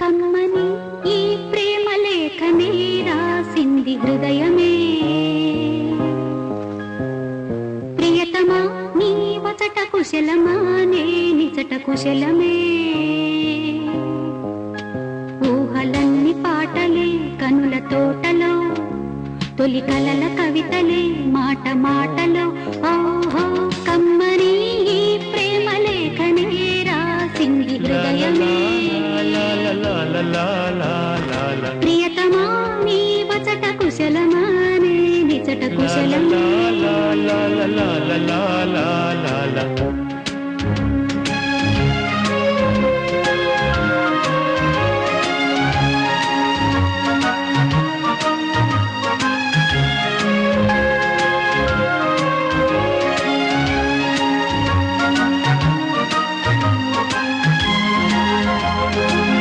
కమ్మని ఈ ప్రేమ లేఖనే రాసింది హృదయమే. ప్రియతమా నీ వచట కుశలమా నే నిచట కుశలమే. ఊహలన్ని పాటలే కనుల తోటలో, తొలి కలల కవితలే మాట మాటలో. ఓహో కమ్మని ఈ ప్రేమ లేఖనే రాసింది హృదయమే. ప్రియతమా నీ వచట కుశలమా నే నిచట కుశలమే.